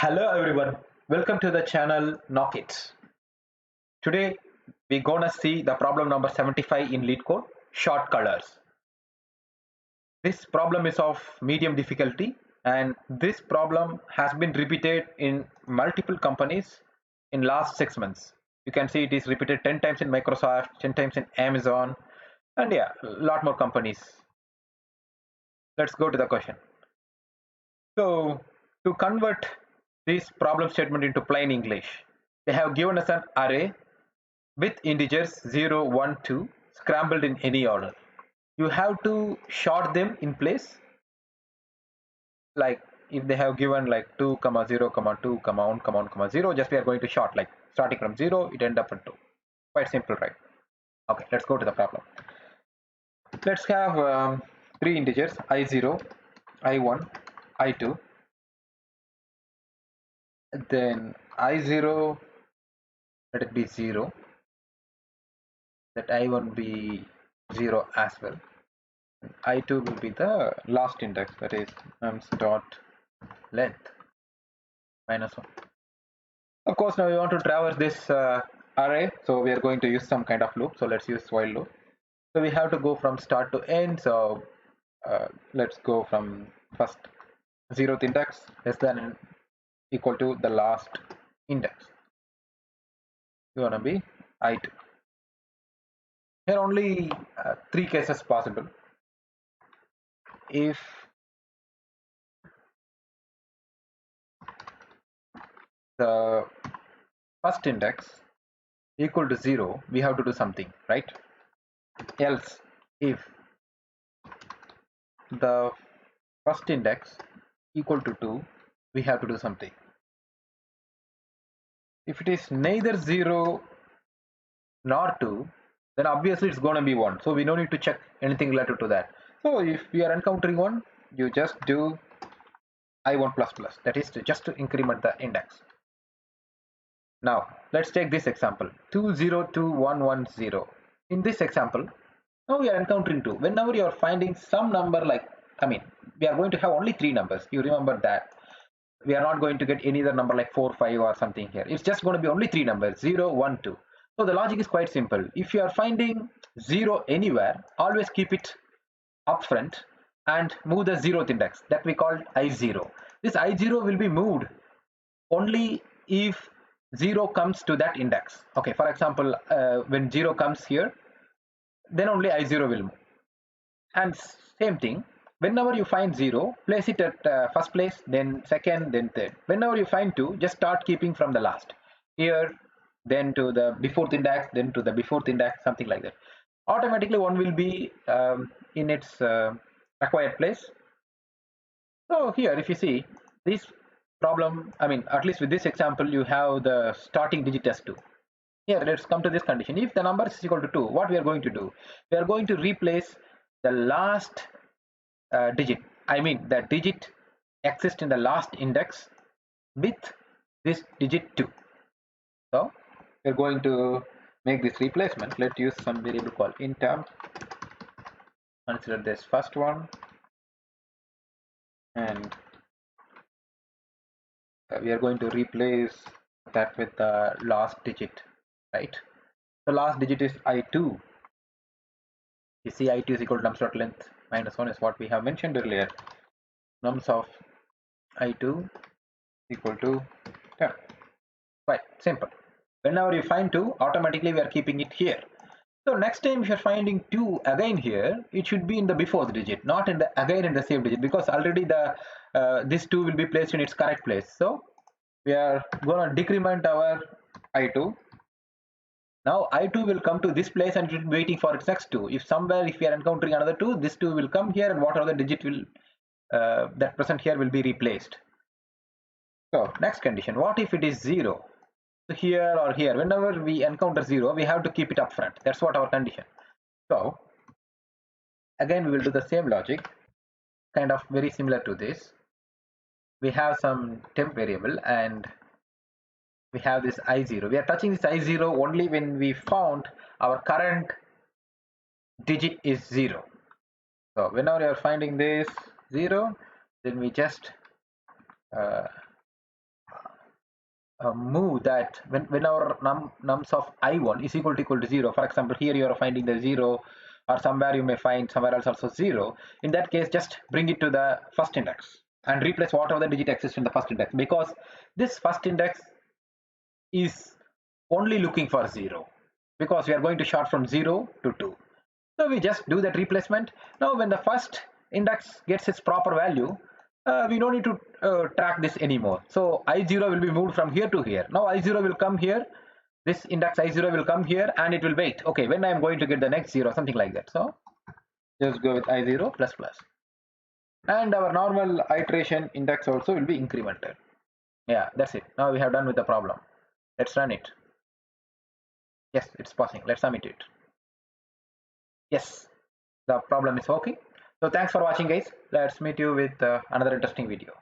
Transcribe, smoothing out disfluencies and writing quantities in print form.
Hello everyone, welcome to the channel Knock It. Today we're gonna see the problem number 75 in Leetcode, short colors. This problem is of medium difficulty and this problem has been repeated in multiple companies in last 6 months. You can see it is repeated 10 times in Microsoft, 10 times in Amazon, and yeah, a lot more companies. Let's go to the question. So to convert this problem statement into plain English, they have given us an array with integers 0, 1, 2 scrambled in any order. You have to sort them in place, like if they have given like 2 comma 0 comma 2 comma 1 comma 1 comma 0, just we are going to sort like starting from 0 it end up in 2. Quite simple, right? Okay, let's go to the problem. Let's have three integers i0, i1, i2. Then i0, let it be 0, that i1 be 0 as well. I2 will be the last index, that is nums dot length minus 1. Of course, now we want to traverse this array, so we are going to use some kind of loop. So let's use while loop. So we have to go from start to end. So let's go from first 0th index less than equal to the last index. You want to be I2. Here only three cases possible. If the first index equal to 0, we have to do something, right? Else, if the first index equal to 2, we have to do something. If it is neither 0 nor 2, then obviously it's going to be 1. So we don't need to check anything related to that. So if we are encountering 1, you just do I1 plus plus, that is just to increment the index. Now let's take this example 202110. In this example, now we are encountering 2. Whenever you are finding some number, like we are going to have only 3 numbers. You remember that we are not going to get any other number like 4, 5 or something here. It's just going to be only 3 numbers 0, 1, 2. So the logic is quite simple. If you are finding 0 anywhere, always keep it up front and move the 0th index that we called I0. This I0 will be moved only if 0 comes to that index. Okay, for example, when 0 comes here, then only I0 will move. And same thing, whenever you find 0, place it at first place, then second, then third. Whenever you find 2, just start keeping from the last. Here, then to the before index, then to the before index, something like that. Automatically, one will be in its required place. So here, if you see this problem, at least with this example, you have the starting digit as 2. Here, let's come to this condition. If the number is equal to 2, what we are going to do? We are going to replace the last digit. The digit exists in the last index with this digit 2. So we're going to make this replacement. Let's use some variable called intemp. Consider this first one, and we are going to replace that with the last digit, right? The last digit is I2. You see I2 is equal to nums dot length minus 1 is what we have mentioned earlier. Nums of I2 equal to 10. Quite simple. Whenever you find 2, automatically we are keeping it here. So next time if you're finding 2 again here, it should be in the before digit, not in the again in the same digit, because already the this 2 will be placed in its correct place. So we are going to decrement our I2. Now I2 will come to this place and it will be waiting for its next 2. If we are encountering another 2, this 2 will come here, and whatever the digit will that present here will be replaced. So next condition, what if it is 0? So here or here, whenever we encounter 0, we have to keep it up front. That's what our condition. So again we will do the same logic, kind of very similar to this. We have some temp variable and we have this I0. We are touching this I0 only when we found our current digit is 0. So whenever you are finding this 0, then we just move that when our nums of I1 is equal to 0, for example, here you are finding the 0, or somewhere you may find somewhere else also 0. In that case, just bring it to the first index and replace whatever the digit exists in the first index, because this first index is only looking for 0, because we are going to short from 0 to 2. So we just do that replacement. Now when the first index gets its proper value, we don't need to track this anymore. So I0 will be moved from here to here. Now I0 will come here, this index I0 will come here, and it will wait, okay, when I am going to get the next 0, something like that. So just go with I0 plus plus, and our normal iteration index also will be incremented. Yeah, that's it. Now we have done with the problem. Let's run it. Yes, it's passing. Let's submit it. Yes, the problem is working. So thanks for watching, guys. Let's meet you with another interesting video.